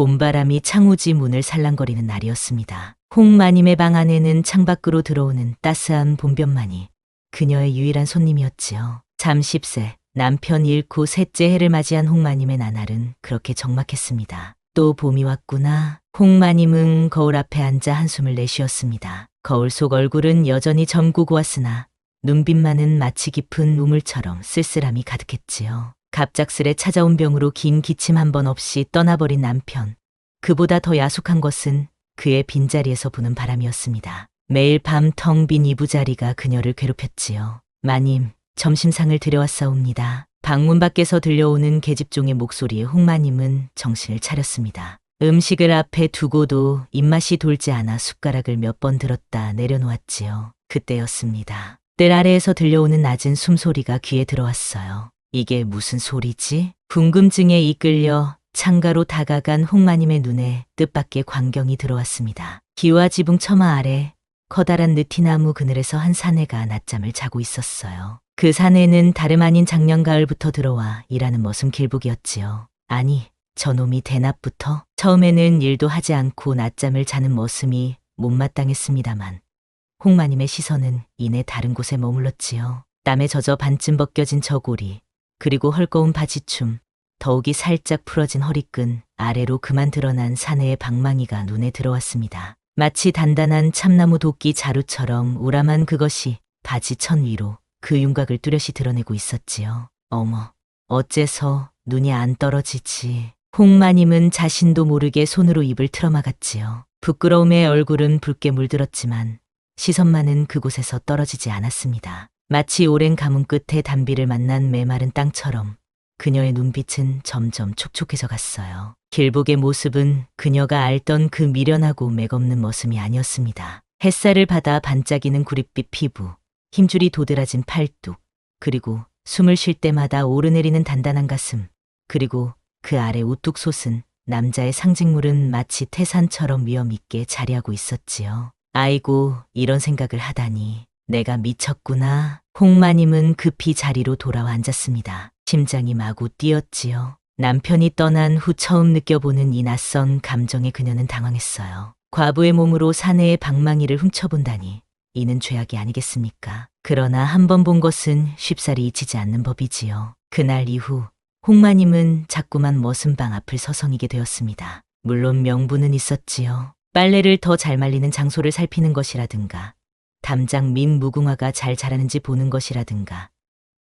봄바람이 창호지 문을 살랑거리는 날이었습니다. 홍마님의 방 안에는 창밖으로 들어오는 따스한 봄볕만이 그녀의 유일한 손님이었지요. 30세, 남편 잃고 셋째 해를 맞이한 홍마님의 나날은 그렇게 적막했습니다. 또 봄이 왔구나. 홍마님은 거울 앞에 앉아 한숨을 내쉬었습니다. 거울 속 얼굴은 여전히 젊고 고왔으나 눈빛만은 마치 깊은 우물처럼 쓸쓸함이 가득했지요. 갑작스레 찾아온 병으로 긴 기침 한 번 없이 떠나버린 남편. 그보다 더 야속한 것은 그의 빈자리에서 부는 바람이었습니다. 매일 밤 텅 빈 이부자리가 그녀를 괴롭혔지요. 마님, 점심상을 드려왔사옵니다. 방문 밖에서 들려오는 계집종의 목소리에 홍마님은 정신을 차렸습니다. 음식을 앞에 두고도 입맛이 돌지 않아 숟가락을 몇 번 들었다 내려놓았지요. 그때였습니다. 뜰 아래에서 들려오는 낮은 숨소리가 귀에 들어왔어요. 이게 무슨 소리지? 궁금증에 이끌려 창가로 다가간 홍마님의 눈에 뜻밖의 광경이 들어왔습니다. 기와 지붕 처마 아래 커다란 느티나무 그늘에서 한 사내가 낮잠을 자고 있었어요. 그 사내는 다름 아닌 작년 가을부터 들어와 일하는 머슴 길복이었지요. 아니, 저놈이 대낮부터? 처음에는 일도 하지 않고 낮잠을 자는 머슴이 못마땅했습니다만 홍마님의 시선은 이내 다른 곳에 머물렀지요. 땀에 젖어 반쯤 벗겨진 저고리, 그리고 헐거운 바지춤, 더욱이 살짝 풀어진 허리끈 아래로 그만 드러난 사내의 방망이가 눈에 들어왔습니다. 마치 단단한 참나무 도끼 자루처럼 우람한 그것이 바지 천 위로 그 윤곽을 뚜렷이 드러내고 있었지요. 어머, 어째서 눈이 안 떨어지지? 홍마님은 자신도 모르게 손으로 입을 틀어막았지요. 부끄러움에 얼굴은 붉게 물들었지만 시선만은 그곳에서 떨어지지 않았습니다. 마치 오랜 가뭄 끝에 단비를 만난 메마른 땅처럼 그녀의 눈빛은 점점 촉촉해져 갔어요. 길복의 모습은 그녀가 알던 그 미련하고 맥없는 머슴이 아니었습니다. 햇살을 받아 반짝이는 구릿빛 피부, 힘줄이 도드라진 팔뚝, 그리고 숨을 쉴 때마다 오르내리는 단단한 가슴, 그리고 그 아래 우뚝 솟은 남자의 상징물은 마치 태산처럼 위험 있게 자리하고 있었지요. 아이고, 이런 생각을 하다니 내가 미쳤구나. 홍마님은 급히 자리로 돌아와 앉았습니다. 심장이 마구 뛰었지요. 남편이 떠난 후 처음 느껴보는 이 낯선 감정에 그녀는 당황했어요. 과부의 몸으로 사내의 방망이를 훔쳐본다니 이는 죄악이 아니겠습니까? 그러나 한 번 본 것은 쉽사리 잊히지 않는 법이지요. 그날 이후 홍마님은 자꾸만 머슴방 앞을 서성이게 되었습니다. 물론 명분은 있었지요. 빨래를 더 잘 말리는 장소를 살피는 것이라든가, 담장 및 무궁화가 잘 자라는지 보는 것이라든가.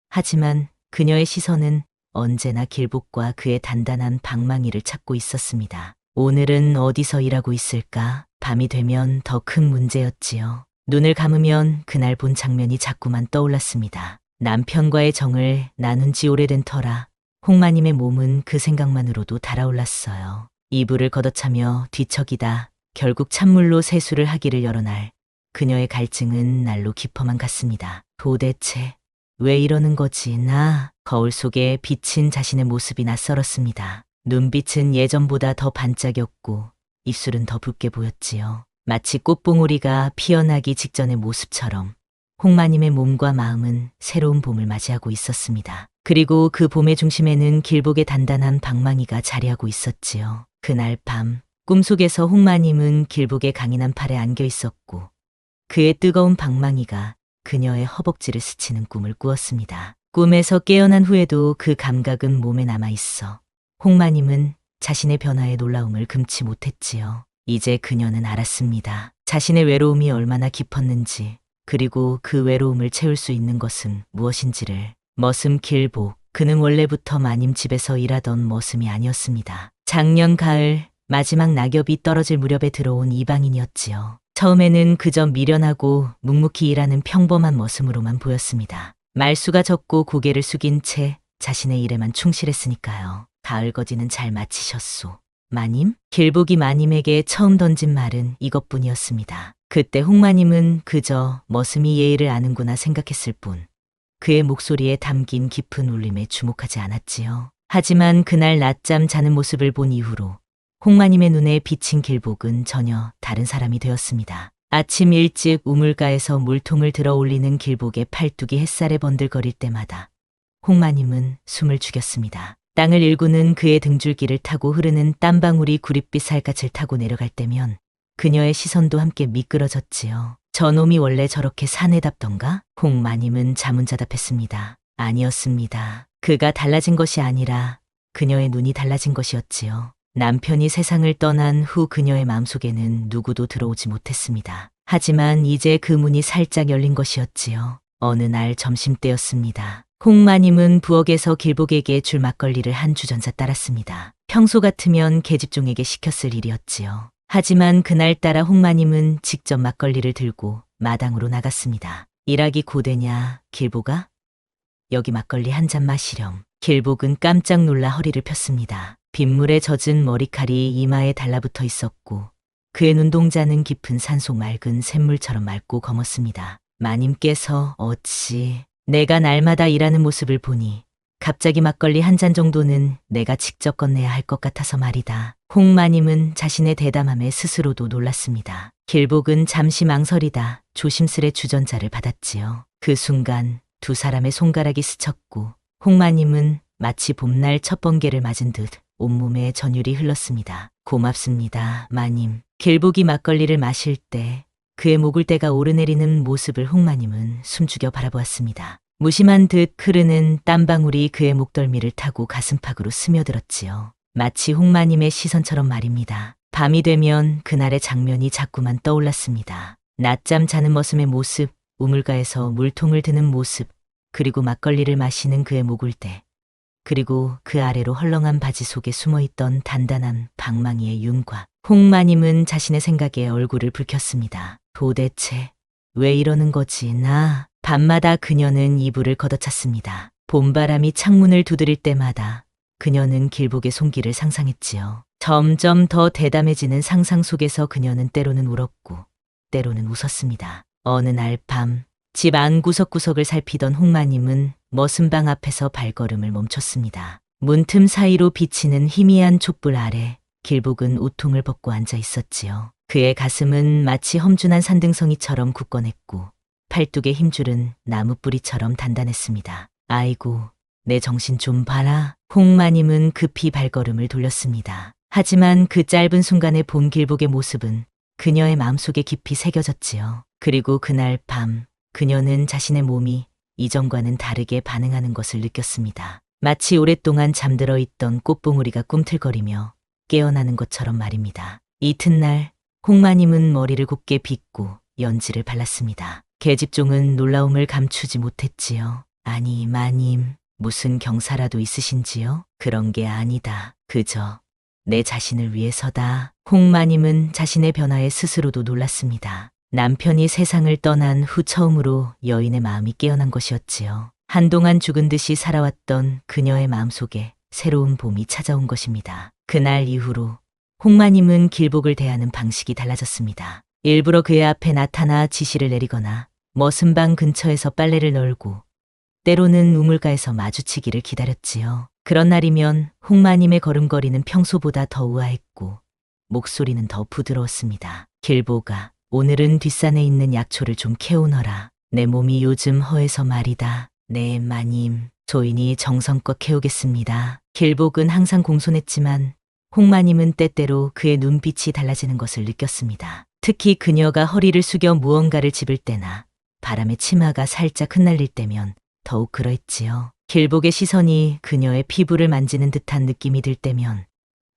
하지만 그녀의 시선은 언제나 길복과 그의 단단한 방망이를 찾고 있었습니다. 오늘은 어디서 일하고 있을까? 밤이 되면 더 큰 문제였지요. 눈을 감으면 그날 본 장면이 자꾸만 떠올랐습니다. 남편과의 정을 나눈 지 오래된 터라 홍마님의 몸은 그 생각만으로도 달아올랐어요. 이불을 걷어차며 뒤척이다 결국 찬물로 세수를 하기를 여러 날 그녀의 갈증은 날로 깊어만 갔습니다. 도대체 왜 이러는 거지 나? 거울 속에 비친 자신의 모습이 낯설었습니다. 눈빛은 예전보다 더 반짝였고 입술은 더 붉게 보였지요. 마치 꽃봉오리가 피어나기 직전의 모습처럼 홍마님의 몸과 마음은 새로운 봄을 맞이하고 있었습니다. 그리고 그 봄의 중심에는 길복의 단단한 방망이가 자리하고 있었지요. 그날 밤 꿈속에서 홍마님은 길복의 강인한 팔에 안겨 있었고 그의 뜨거운 방망이가 그녀의 허벅지를 스치는 꿈을 꾸었습니다. 꿈에서 깨어난 후에도 그 감각은 몸에 남아있어 홍마님은 자신의 변화에 놀라움을 금치 못했지요. 이제 그녀는 알았습니다. 자신의 외로움이 얼마나 깊었는지, 그리고 그 외로움을 채울 수 있는 것은 무엇인지를. 머슴 길복, 그는 원래부터 마님 집에서 일하던 머슴이 아니었습니다. 작년 가을 마지막 낙엽이 떨어질 무렵에 들어온 이방인이었지요. 처음에는 그저 미련하고 묵묵히 일하는 평범한 머슴으로만 보였습니다. 말수가 적고 고개를 숙인 채 자신의 일에만 충실했으니까요. 가을거지는 잘 마치셨소. 마님? 길복이 마님에게 처음 던진 말은 이것뿐이었습니다. 그때 홍마님은 그저 머슴이 예의를 아는구나 생각했을 뿐 그의 목소리에 담긴 깊은 울림에 주목하지 않았지요. 하지만 그날 낮잠 자는 모습을 본 이후로 홍마님의 눈에 비친 길복은 전혀 다른 사람이 되었습니다. 아침 일찍 우물가에서 물통을 들어 올리는 길복의 팔뚝이 햇살에 번들거릴 때마다 홍마님은 숨을 죽였습니다. 땅을 일구는 그의 등줄기를 타고 흐르는 땀방울이 구릿빛 살갗을 타고 내려갈 때면 그녀의 시선도 함께 미끄러졌지요. 저놈이 원래 저렇게 사내답던가? 홍마님은 자문자답했습니다. 아니었습니다. 그가 달라진 것이 아니라 그녀의 눈이 달라진 것이었지요. 남편이 세상을 떠난 후 그녀의 마음속에는 누구도 들어오지 못했습니다. 하지만 이제 그 문이 살짝 열린 것이었지요. 어느 날 점심때였습니다. 홍마님은 부엌에서 길복에게 줄 막걸리를 한 주전자 따랐습니다. 평소 같으면 계집종에게 시켰을 일이었지요. 하지만 그날따라 홍마님은 직접 막걸리를 들고 마당으로 나갔습니다. 일하기 고되냐, 길복아? 여기 막걸리 한 잔 마시렴. 길복은 깜짝 놀라 허리를 폈습니다. 빗물에 젖은 머리칼이 이마에 달라붙어 있었고 그의 눈동자는 깊은 산속 맑은 샘물처럼 맑고 검었습니다. 마님께서 어찌 내가 날마다 일하는 모습을 보니 갑자기 막걸리 한 잔 정도는 내가 직접 건네야 할 것 같아서 말이다. 홍마님은 자신의 대담함에 스스로도 놀랐습니다. 길복은 잠시 망설이다 조심스레 주전자를 받았지요. 그 순간 두 사람의 손가락이 스쳤고 홍마님은 마치 봄날 첫 번개를 맞은 듯 온몸에 전율이 흘렀습니다. 고맙습니다, 마님. 길복이 막걸리를 마실 때 그의 목을대가 오르내리는 모습을 홍마님은 숨죽여 바라보았습니다. 무심한 듯 흐르는 땀방울이 그의 목덜미를 타고 가슴팍으로 스며들었지요. 마치 홍마님의 시선처럼 말입니다. 밤이 되면 그날의 장면이 자꾸만 떠올랐습니다. 낮잠 자는 머슴의 모습, 우물가에서 물통을 드는 모습, 그리고 막걸리를 마시는 그의 목을대, 그리고 그 아래로 헐렁한 바지 속에 숨어있던 단단한 방망이의 윤곽. 홍마님은 자신의 생각에 얼굴을 붉혔습니다. 도대체 왜 이러는 거지 나? 밤마다 그녀는 이불을 걷어찼습니다. 봄바람이 창문을 두드릴 때마다 그녀는 길복의 손길을 상상했지요. 점점 더 대담해지는 상상 속에서 그녀는 때로는 울었고 때로는 웃었습니다. 어느 날 밤 집 안 구석구석을 살피던 홍마님은 머슴방 앞에서 발걸음을 멈췄습니다. 문틈 사이로 비치는 희미한 촛불 아래 길복은 우통을 벗고 앉아 있었지요. 그의 가슴은 마치 험준한 산등성이처럼 굳건했고 팔뚝의 힘줄은 나무뿌리처럼 단단했습니다. 아이고, 내 정신 좀 봐라. 홍마님은 급히 발걸음을 돌렸습니다. 하지만 그 짧은 순간에 본 길복의 모습은 그녀의 마음속에 깊이 새겨졌지요. 그리고 그날 밤 그녀는 자신의 몸이 이전과는 다르게 반응하는 것을 느꼈습니다. 마치 오랫동안 잠들어 있던 꽃봉오리가 꿈틀거리며 깨어나는 것처럼 말입니다. 이튿날 홍마님은 머리를 곱게 빗고 연지를 발랐습니다. 계집종은 놀라움을 감추지 못했지요. 아니 마님, 무슨 경사라도 있으신지요? 그런 게 아니다. 그저 내 자신을 위해서다. 홍마님은 자신의 변화에 스스로도 놀랐습니다. 남편이 세상을 떠난 후 처음으로 여인의 마음이 깨어난 것이었지요. 한동안 죽은 듯이 살아왔던 그녀의 마음속에 새로운 봄이 찾아온 것입니다. 그날 이후로 홍마님은 길복을 대하는 방식이 달라졌습니다. 일부러 그의 앞에 나타나 지시를 내리거나 머슴방 근처에서 빨래를 널고 때로는 우물가에서 마주치기를 기다렸지요. 그런 날이면 홍마님의 걸음걸이는 평소보다 더 우아했고 목소리는 더 부드러웠습니다. 길복아, 오늘은 뒷산에 있는 약초를 좀 캐오너라. 내 몸이 요즘 허해서 말이다. 네, 마님. 조인이 정성껏 캐오겠습니다. 길복은 항상 공손했지만 홍마님은 때때로 그의 눈빛이 달라지는 것을 느꼈습니다. 특히 그녀가 허리를 숙여 무언가를 집을 때나 바람에 치마가 살짝 흩날릴 때면 더욱 그러했지요. 길복의 시선이 그녀의 피부를 만지는 듯한 느낌이 들 때면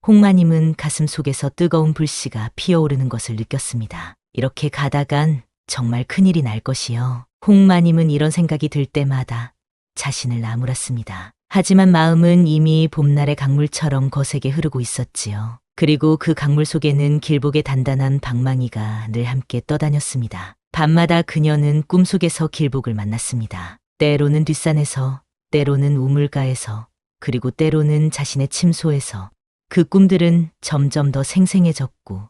홍마님은 가슴 속에서 뜨거운 불씨가 피어오르는 것을 느꼈습니다. 이렇게 가다간 정말 큰일이 날 것이요. 홍마님은 이런 생각이 들 때마다 자신을 나무랐습니다. 하지만 마음은 이미 봄날의 강물처럼 거세게 흐르고 있었지요. 그리고 그 강물 속에는 길복의 단단한 방망이가 늘 함께 떠다녔습니다. 밤마다 그녀는 꿈속에서 길복을 만났습니다. 때로는 뒷산에서, 때로는 우물가에서, 그리고 때로는 자신의 침소에서. 그 꿈들은 점점 더 생생해졌고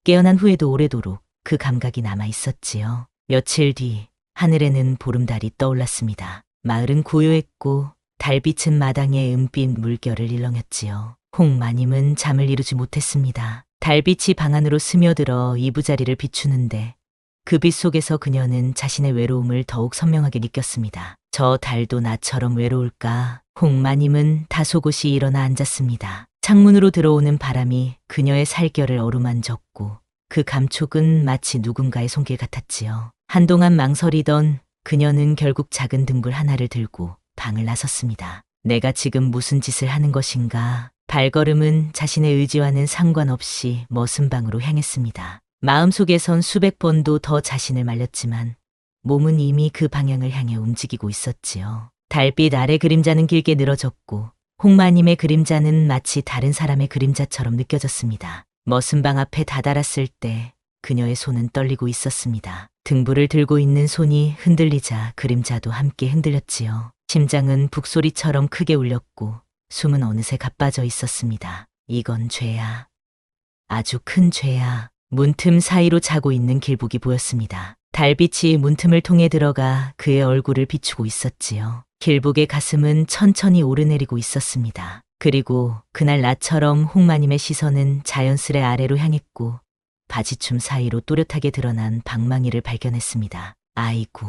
깨어난 후에도 오래도록 그 감각이 남아 있었지요. 며칠 뒤 하늘에는 보름달이 떠올랐습니다. 마을은 고요했고 달빛은 마당의 은빛 물결을 일렁였지요. 홍마님은 잠을 이루지 못했습니다. 달빛이 방 안으로 스며들어 이부자리를 비추는데 그 빛 속에서 그녀는 자신의 외로움을 더욱 선명하게 느꼈습니다. 저 달도 나처럼 외로울까? 홍마님은 다소곳이 일어나 앉았습니다. 창문으로 들어오는 바람이 그녀의 살결을 어루만졌고 그 감촉은 마치 누군가의 손길 같았지요. 한동안 망설이던 그녀는 결국 작은 등불 하나를 들고 방을 나섰습니다. 내가 지금 무슨 짓을 하는 것인가? 발걸음은 자신의 의지와는 상관없이 머슴 방으로 향했습니다. 마음속에선 수백 번도 더 자신을 말렸지만 몸은 이미 그 방향을 향해 움직이고 있었지요. 달빛 아래 그림자는 길게 늘어졌고 홍마님의 그림자는 마치 다른 사람의 그림자처럼 느껴졌습니다. 머슴방 앞에 다다랐을 때 그녀의 손은 떨리고 있었습니다. 등불을 들고 있는 손이 흔들리자 그림자도 함께 흔들렸지요. 심장은 북소리처럼 크게 울렸고 숨은 어느새 가빠져 있었습니다. 이건 죄야. 아주 큰 죄야. 문틈 사이로 자고 있는 길복이 보였습니다. 달빛이 문틈을 통해 들어가 그의 얼굴을 비추고 있었지요. 길복의 가슴은 천천히 오르내리고 있었습니다. 그리고 그날 나처럼 홍마님의 시선은 자연스레 아래로 향했고 바지춤 사이로 또렷하게 드러난 방망이를 발견했습니다. 아이고,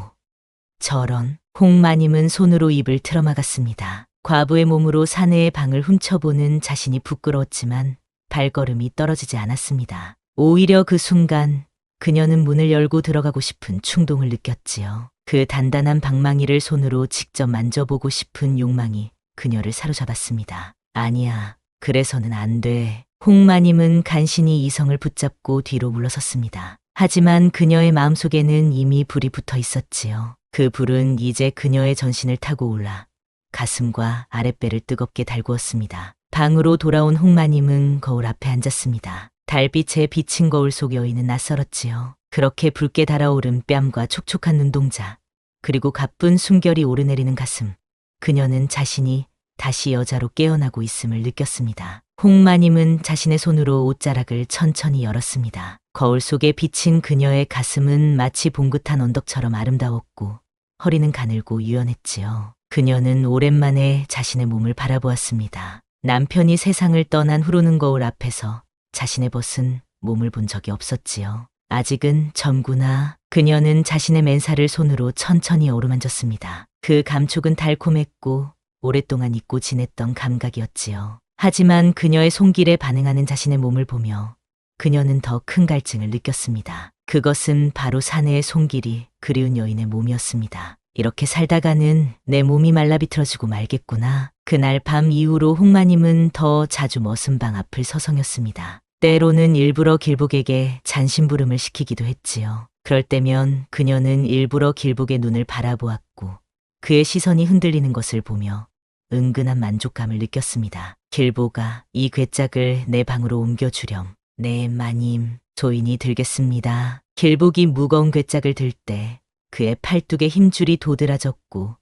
저런. 홍마님은 손으로 입을 틀어막았습니다. 과부의 몸으로 사내의 방을 훔쳐보는 자신이 부끄러웠지만 발걸음이 떨어지지 않았습니다. 오히려 그 순간 그녀는 문을 열고 들어가고 싶은 충동을 느꼈지요. 그 단단한 방망이를 손으로 직접 만져보고 싶은 욕망이 그녀를 사로잡았습니다. 아니야, 그래서는 안 돼. 홍마님은 간신히 이성을 붙잡고 뒤로 물러섰습니다. 하지만 그녀의 마음속에는 이미 불이 붙어 있었지요. 그 불은 이제 그녀의 전신을 타고 올라 가슴과 아랫배를 뜨겁게 달구었습니다. 방으로 돌아온 홍마님은 거울 앞에 앉았습니다. 달빛에 비친 거울 속 여인은 낯설었지요. 그렇게 붉게 달아오른 뺨과 촉촉한 눈동자, 그리고 가쁜 숨결이 오르내리는 가슴. 그녀는 자신이 다시 여자로 깨어나고 있음을 느꼈습니다. 홍마님은 자신의 손으로 옷자락을 천천히 열었습니다. 거울 속에 비친 그녀의 가슴은 마치 봉긋한 언덕처럼 아름다웠고 허리는 가늘고 유연했지요. 그녀는 오랜만에 자신의 몸을 바라보았습니다. 남편이 세상을 떠난 후로는 거울 앞에서 자신의 벗은 몸을 본 적이 없었지요. 아직은 젊구나. 그녀는 자신의 맨살을 손으로 천천히 어루만졌습니다. 그 감촉은 달콤했고 오랫동안 잊고 지냈던 감각이었지요. 하지만 그녀의 손길에 반응하는 자신의 몸을 보며 그녀는 더 큰 갈증을 느꼈습니다. 그것은 바로 사내의 손길이 그리운 여인의 몸이었습니다. 이렇게 살다가는 내 몸이 말라 비틀어지고 말겠구나. 그날 밤 이후로 홍마님은 더 자주 머슴방 앞을 서성였습니다. 때로는 일부러 길복에게 잔심부름을 시키기도 했지요. 그럴 때면 그녀는 일부러 길복의 눈을 바라보았고 그의 시선이 흔들리는 것을 보며 은근한 만족감을 느꼈습니다. 길복아, 이 괴짝을 내 방으로 옮겨주렴. 네, 마님. 조인이 들겠습니다. 길복이 무거운 괴짝을 들 때 그의 팔뚝에 힘줄이 도드라졌고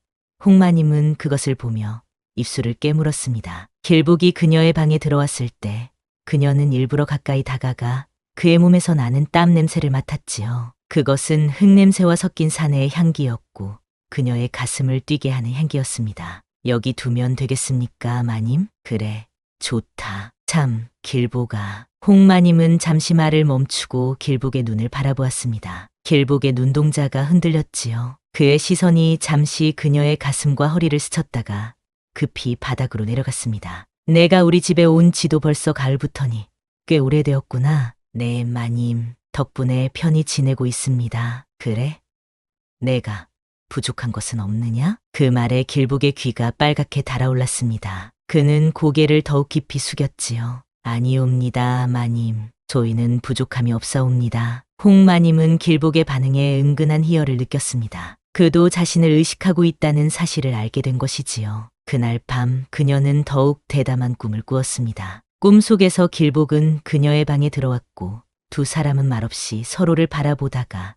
홍마님은 그것을 보며 입술을 깨물었습니다. 길복이 그녀의 방에 들어왔을 때 그녀는 일부러 가까이 다가가 그의 몸에서 나는 땀 냄새를 맡았지요. 그것은 흙냄새와 섞인 사내의 향기였고 그녀의 가슴을 뛰게 하는 향기였습니다. 여기 두면 되겠습니까, 마님? 그래, 좋다. 참, 길복아. 홍마님은 잠시 말을 멈추고 길복의 눈을 바라보았습니다. 길복의 눈동자가 흔들렸지요. 그의 시선이 잠시 그녀의 가슴과 허리를 스쳤다가 급히 바닥으로 내려갔습니다. 내가 우리 집에 온 지도 벌써 가을부터니 꽤 오래되었구나. 네, 마님. 덕분에 편히 지내고 있습니다. 그래? 내가 부족한 것은 없느냐? 그 말에 길복의 귀가 빨갛게 달아올랐습니다. 그는 고개를 더욱 깊이 숙였지요. 아니옵니다, 마님. 저희는 부족함이 없사옵니다. 홍마님은 길복의 반응에 은근한 희열을 느꼈습니다. 그도 자신을 의식하고 있다는 사실을 알게 된 것이지요. 그날 밤 그녀는 더욱 대담한 꿈을 꾸었습니다. 꿈속에서 길복은 그녀의 방에 들어왔고 두 사람은 말없이 서로를 바라보다가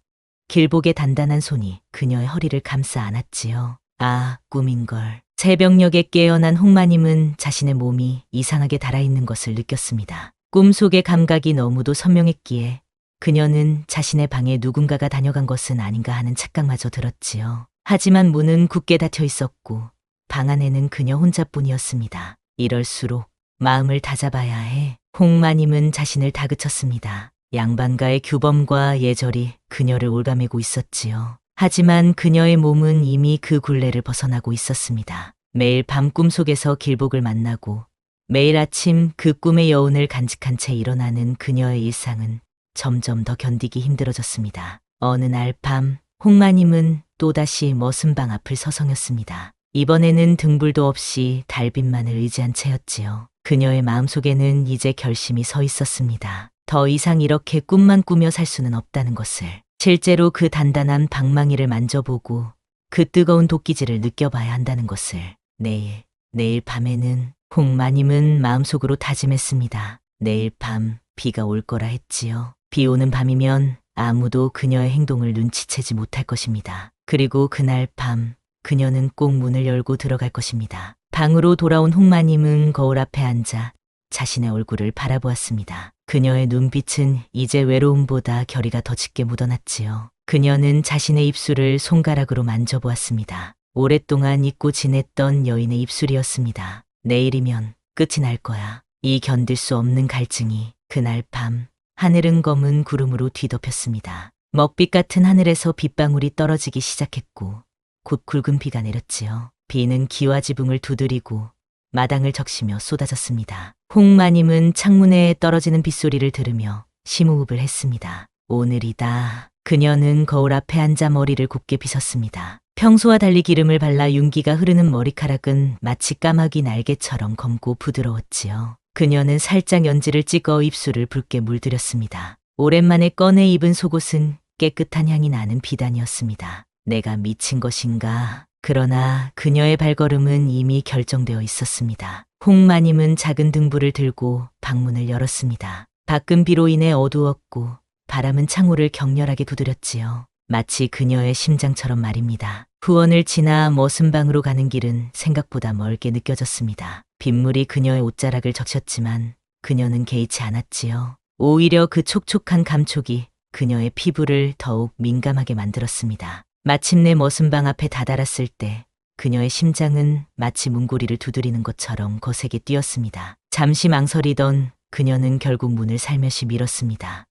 길복의 단단한 손이 그녀의 허리를 감싸 안았지요. 아, 꿈인걸. 새벽녘에 깨어난 홍마님은 자신의 몸이 이상하게 달아있는 것을 느꼈습니다. 꿈속의 감각이 너무도 선명했기에 그녀는 자신의 방에 누군가가 다녀간 것은 아닌가 하는 착각마저 들었지요. 하지만 문은 굳게 닫혀 있었고 방 안에는 그녀 혼자뿐이었습니다. 이럴수록 마음을 다잡아야 해. 홍마님은 자신을 다그쳤습니다. 양반가의 규범과 예절이 그녀를 올가매고 있었지요. 하지만 그녀의 몸은 이미 그 굴레를 벗어나고 있었습니다. 매일 밤 꿈속에서 길복을 만나고 매일 아침 그 꿈의 여운을 간직한 채 일어나는 그녀의 일상은 점점 더 견디기 힘들어졌습니다. 어느 날 밤 홍마님은 또다시 머슴방 앞을 서성였습니다. 이번에는 등불도 없이 달빛만을 의지한 채였지요. 그녀의 마음속에는 이제 결심이 서 있었습니다. 더 이상 이렇게 꿈만 꾸며 살 수는 없다는 것을. 실제로 그 단단한 방망이를 만져보고 그 뜨거운 도끼질을 느껴봐야 한다는 것을. 내일 밤에는 홍마님은 마음속으로 다짐했습니다. 내일 밤 비가 올 거라 했지요. 비 오는 밤이면 아무도 그녀의 행동을 눈치채지 못할 것입니다. 그리고 그날 밤 그녀는 꼭 문을 열고 들어갈 것입니다. 방으로 돌아온 홍마님은 거울 앞에 앉아 자신의 얼굴을 바라보았습니다. 그녀의 눈빛은 이제 외로움보다 결의가 더 짙게 묻어났지요. 그녀는 자신의 입술을 손가락으로 만져보았습니다. 오랫동안 잊고 지냈던 여인의 입술이었습니다. 내일이면 끝이 날 거야. 이 견딜 수 없는 갈증이. 그날 밤 하늘은 검은 구름으로 뒤덮였습니다. 먹빛 같은 하늘에서 빗방울이 떨어지기 시작했고 곧 굵은 비가 내렸지요. 비는 기와 지붕을 두드리고 마당을 적시며 쏟아졌습니다. 홍마님은 창문에 떨어지는 빗소리를 들으며 심호흡을 했습니다. 오늘이다. 그녀는 거울 앞에 앉아 머리를 곱게 빗었습니다. 평소와 달리 기름을 발라 윤기가 흐르는 머리카락은 마치 까마귀 날개처럼 검고 부드러웠지요. 그녀는 살짝 연지를 찍어 입술을 붉게 물들였습니다. 오랜만에 꺼내 입은 속옷은 깨끗한 향이 나는 비단이었습니다. 내가 미친 것인가? 그러나 그녀의 발걸음은 이미 결정되어 있었습니다. 홍마님은 작은 등불을 들고 방문을 열었습니다. 밖은 비로 인해 어두웠고 바람은 창호를 격렬하게 두드렸지요. 마치 그녀의 심장처럼 말입니다. 후원을 지나 머슴방으로 가는 길은 생각보다 멀게 느껴졌습니다. 빗물이 그녀의 옷자락을 적셨지만 그녀는 개의치 않았지요. 오히려 그 촉촉한 감촉이 그녀의 피부를 더욱 민감하게 만들었습니다. 마침내 머슴방 앞에 다다랐을 때 그녀의 심장은 마치 문고리를 두드리는 것처럼 거세게 뛰었습니다. 잠시 망설이던 그녀는 결국 문을 살며시 밀었습니다.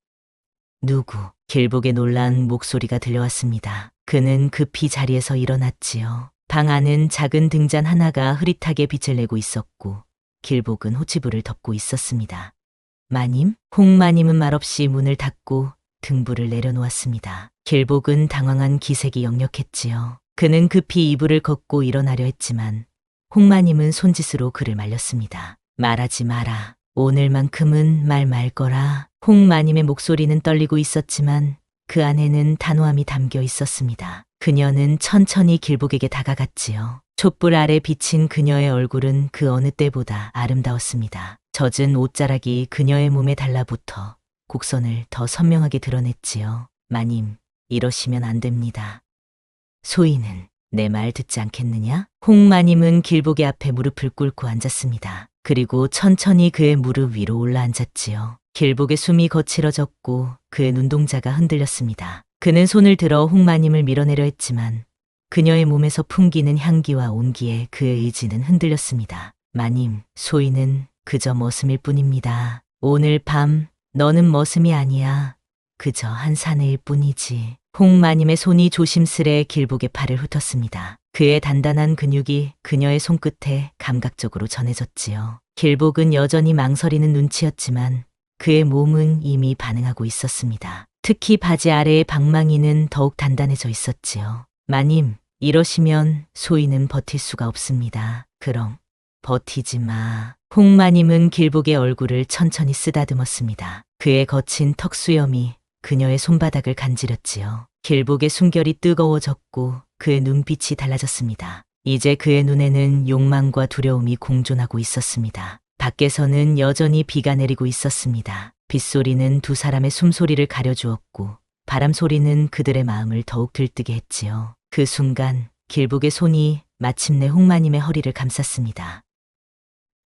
누구? 길복의 놀란 목소리가 들려왔습니다. 그는 급히 자리에서 일어났지요. 방 안은 작은 등잔 하나가 흐릿하게 빛을 내고 있었고 길복은 호치부를 덮고 있었습니다. 마님? 홍마님은 말없이 문을 닫고 등불을 내려놓았습니다. 길복은 당황한 기색이 역력했지요. 그는 급히 이불을 걷고 일어나려 했지만 홍마님은 손짓으로 그를 말렸습니다. 말하지 마라. 오늘만큼은 말 말 거라. 홍마님의 목소리는 떨리고 있었지만 그 안에는 단호함이 담겨 있었습니다. 그녀는 천천히 길복에게 다가갔지요. 촛불 아래 비친 그녀의 얼굴은 그 어느 때보다 아름다웠습니다. 젖은 옷자락이 그녀의 몸에 달라붙어 곡선을 더 선명하게 드러냈지요. 마님, 이러시면 안 됩니다. 소희는 내 말 듣지 않겠느냐? 홍마님은 길복의 앞에 무릎을 꿇고 앉았습니다. 그리고 천천히 그의 무릎 위로 올라앉았지요. 길복의 숨이 거칠어졌고 그의 눈동자가 흔들렸습니다. 그는 손을 들어 홍마님을 밀어내려 했지만 그녀의 몸에서 풍기는 향기와 온기에 그의 의지는 흔들렸습니다. 마님, 소희는 그저 머슴일 뿐입니다. 오늘 밤 너는 머슴이 아니야. 그저 한 사내일 뿐이지. 홍마님의 손이 조심스레 길복의 팔을 훑었습니다. 그의 단단한 근육이 그녀의 손끝에 감각적으로 전해졌지요. 길복은 여전히 망설이는 눈치였지만 그의 몸은 이미 반응하고 있었습니다. 특히 바지 아래의 방망이는 더욱 단단해져 있었지요. 마님, 이러시면 소희는 버틸 수가 없습니다. 그럼 버티지 마. 홍마님은 길복의 얼굴을 천천히 쓰다듬었습니다. 그의 거친 턱수염이 그녀의 손바닥을 간지렸지요. 길복의 숨결이 뜨거워졌고 그의 눈빛이 달라졌습니다. 이제 그의 눈에는 욕망과 두려움이 공존하고 있었습니다. 밖에서는 여전히 비가 내리고 있었습니다. 빗소리는 두 사람의 숨소리를 가려주었고 바람 소리는 그들의 마음을 더욱 들뜨게 했지요. 그 순간 길복의 손이 마침내 홍마님의 허리를 감쌌습니다.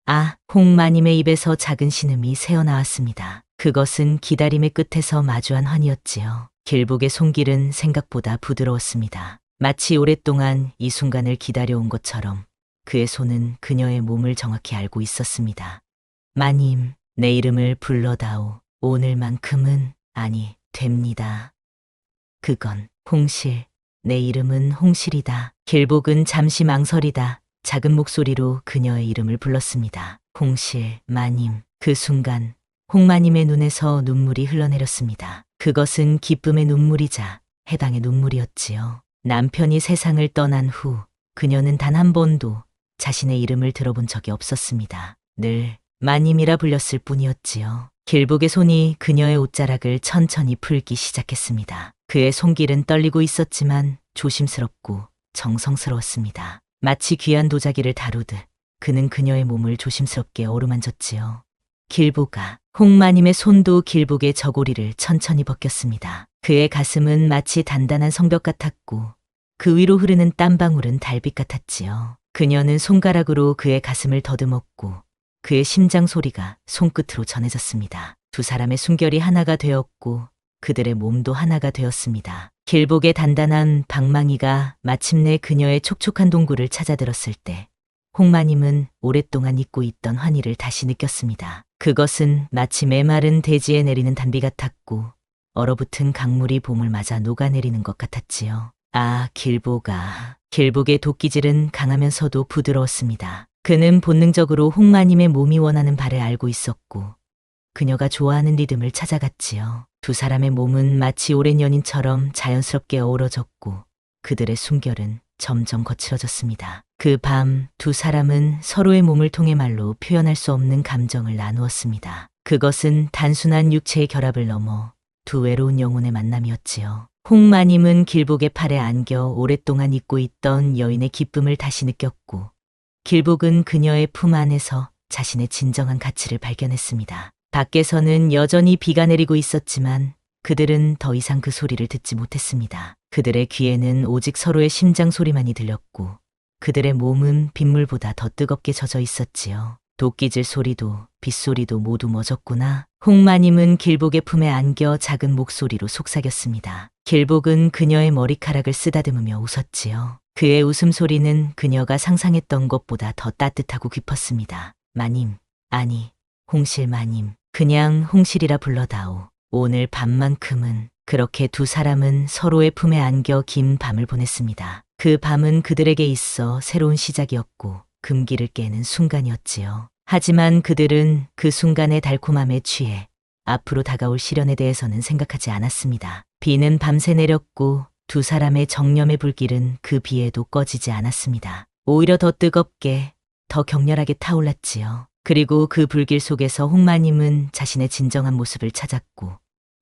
아, 홍마님의 입에서 작은 신음이 새어나왔습니다. 그것은 기다림의 끝에서 마주한 환희였지요. 길복의 손길은 생각보다 부드러웠습니다. 마치 오랫동안 이 순간을 기다려온 것처럼 그의 손은 그녀의 몸을 정확히 알고 있었습니다. 마님, 내 이름을 불러다오. 오늘만큼은 아니, 됩니다. 그건 홍실, 내 이름은 홍실이다. 길복은 잠시 망설이다 작은 목소리로 그녀의 이름을 불렀습니다. 홍실, 마님. 그 순간 홍마님의 눈에서 눈물이 흘러내렸습니다. 그것은 기쁨의 눈물이자 해방의 눈물이었지요. 남편이 세상을 떠난 후 그녀는 단 한 번도 자신의 이름을 들어본 적이 없었습니다. 늘 마님이라 불렸을 뿐이었지요. 길복의 손이 그녀의 옷자락을 천천히 풀기 시작했습니다. 그의 손길은 떨리고 있었지만 조심스럽고 정성스러웠습니다. 마치 귀한 도자기를 다루듯 그는 그녀의 몸을 조심스럽게 어루만졌지요. 길복아. 홍마님의 손도 길복의 저고리를 천천히 벗겼습니다. 그의 가슴은 마치 단단한 성벽 같았고 그 위로 흐르는 땀방울은 달빛 같았지요. 그녀는 손가락으로 그의 가슴을 더듬었고 그의 심장 소리가 손끝으로 전해졌습니다. 두 사람의 숨결이 하나가 되었고 그들의 몸도 하나가 되었습니다. 길복의 단단한 방망이가 마침내 그녀의 촉촉한 동굴을 찾아들었을 때 홍마님은 오랫동안 잊고 있던 환희를 다시 느꼈습니다. 그것은 마치 메마른 대지에 내리는 단비 같았고 얼어붙은 강물이 봄을 맞아 녹아내리는 것 같았지요. 아, 길복아. 길복의 도끼질은 강하면서도 부드러웠습니다. 그는 본능적으로 홍마님의 몸이 원하는 바를 알고 있었고 그녀가 좋아하는 리듬을 찾아갔지요. 두 사람의 몸은 마치 오랜 연인처럼 자연스럽게 어우러졌고 그들의 숨결은 점점 거칠어졌습니다. 그 밤 두 사람은 서로의 몸을 통해 말로 표현할 수 없는 감정을 나누었습니다. 그것은 단순한 육체의 결합을 넘어 두 외로운 영혼의 만남이었지요. 홍마님은 길복의 팔에 안겨 오랫동안 잊고 있던 여인의 기쁨을 다시 느꼈고 길복은 그녀의 품 안에서 자신의 진정한 가치를 발견했습니다. 밖에서는 여전히 비가 내리고 있었지만 그들은 더 이상 그 소리를 듣지 못했습니다. 그들의 귀에는 오직 서로의 심장 소리만이 들렸고 그들의 몸은 빗물보다 더 뜨겁게 젖어 있었지요. 도끼질 소리도 빗소리도 모두 멎었구나. 홍마님은 길복의 품에 안겨 작은 목소리로 속삭였습니다. 길복은 그녀의 머리카락을 쓰다듬으며 웃었지요. 그의 웃음소리는 그녀가 상상했던 것보다 더 따뜻하고 깊었습니다. 마님, 아니, 홍실 마님, 그냥 홍실이라 불러다오. 오늘 밤만큼은. 그렇게 두 사람은 서로의 품에 안겨 긴 밤을 보냈습니다. 그 밤은 그들에게 있어 새로운 시작이었고 금기를 깨는 순간이었지요. 하지만 그들은 그 순간의 달콤함에 취해 앞으로 다가올 시련에 대해서는 생각하지 않았습니다. 비는 밤새 내렸고 두 사람의 정념의 불길은 그 비에도 꺼지지 않았습니다. 오히려 더 뜨겁게, 더 격렬하게 타올랐지요. 그리고 그 불길 속에서 홍마님은 자신의 진정한 모습을 찾았고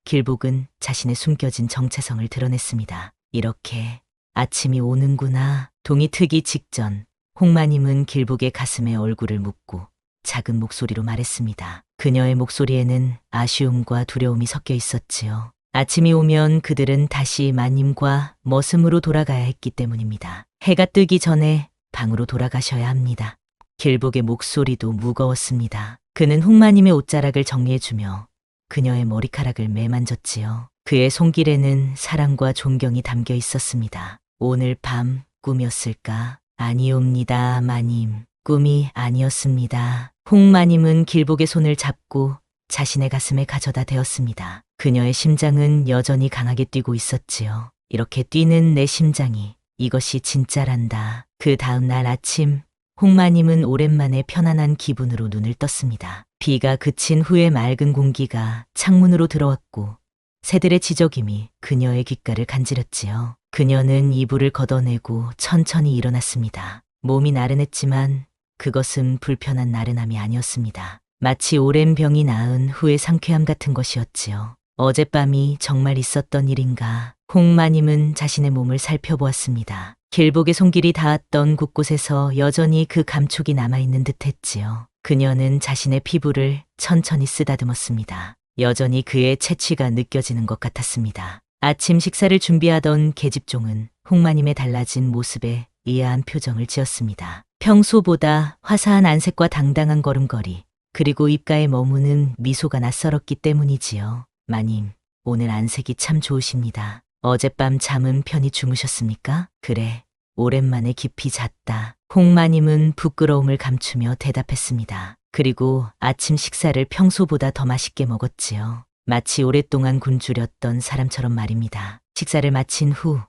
길복은 자신의 숨겨진 정체성을 드러냈습니다. 이렇게 아침이 오는구나. 동이 트기 직전 홍마님은 길복의 가슴에 얼굴을 묻고 작은 목소리로 말했습니다. 그녀의 목소리에는 아쉬움과 두려움이 섞여 있었지요. 아침이 오면 그들은 다시 마님과 머슴으로 돌아가야 했기 때문입니다. 해가 뜨기 전에 방으로 돌아가셔야 합니다. 길복의 목소리도 무거웠습니다. 그는 홍마님의 옷자락을 정리해주며 그녀의 머리카락을 매만졌지요. 그의 손길에는 사랑과 존경이 담겨 있었습니다. 오늘 밤 꿈이었을까? 아니옵니다, 마님. 꿈이 아니었습니다. 홍마님은 길복의 손을 잡고 자신의 가슴에 가져다 대었습니다. 그녀의 심장은 여전히 강하게 뛰고 있었지요. 이렇게 뛰는 내 심장이 이것이 진짜란다. 그 다음 날 아침 홍마님은 오랜만에 편안한 기분으로 눈을 떴습니다. 비가 그친 후에 맑은 공기가 창문으로 들어왔고 새들의 지저귀이 그녀의 귓가를 간지렸지요. 그녀는 이불을 걷어내고 천천히 일어났습니다. 몸이 나른했지만 그것은 불편한 나른함이 아니었습니다. 마치 오랜 병이 나은 후의 상쾌함 같은 것이었지요. 어젯밤이 정말 있었던 일인가? 홍마님은 자신의 몸을 살펴보았습니다. 길복의 손길이 닿았던 곳곳에서 여전히 그 감촉이 남아있는 듯했지요. 그녀는 자신의 피부를 천천히 쓰다듬었습니다. 여전히 그의 채취가 느껴지는 것 같았습니다. 아침 식사를 준비하던 계집종은 홍마님의 달라진 모습에 의아한 표정을 지었습니다. 평소보다 화사한 안색과 당당한 걸음걸이, 그리고 입가에 머무는 미소가 낯설었기 때문이지요. 마님, 오늘 안색이 참 좋으십니다. 어젯밤 잠은 편히 주무셨습니까? 그래, 오랜만에 깊이 잤다. 홍마님은 부끄러움을 감추며 대답했습니다. 그리고 아침 식사를 평소보다 더 맛있게 먹었지요. 마치 오랫동안 굶주렸던 사람처럼 말입니다. 식사를 마친 후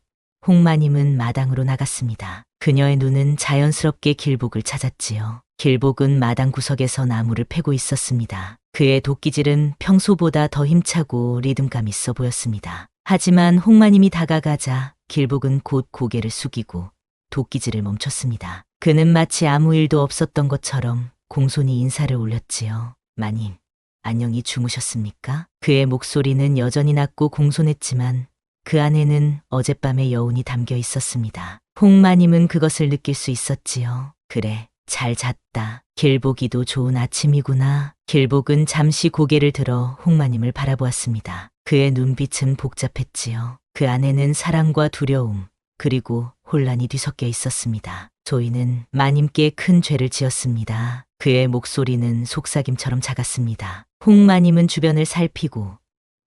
홍마님은 마당으로 나갔습니다. 그녀의 눈은 자연스럽게 길복을 찾았지요. 길복은 마당 구석에서 나무를 패고 있었습니다. 그의 도끼질은 평소보다 더 힘차고 리듬감 있어 보였습니다. 하지만 홍마님이 다가가자 길복은 곧 고개를 숙이고 도끼질을 멈췄습니다. 그는 마치 아무 일도 없었던 것처럼 공손히 인사를 올렸지요. 마님, 안녕히 주무셨습니까? 그의 목소리는 여전히 낮고 공손했지만 그 안에는 어젯밤의 여운이 담겨 있었습니다. 홍마님은 그것을 느낄 수 있었지요. 그래, 잘 잤다. 길복이도 좋은 아침이구나. 길복은 잠시 고개를 들어 홍마님을 바라보았습니다. 그의 눈빛은 복잡했지요. 그 안에는 사랑과 두려움, 그리고 혼란이 뒤섞여 있었습니다. 저희는 마님께 큰 죄를 지었습니다. 그의 목소리는 속삭임처럼 작았습니다. 홍마님은 주변을 살피고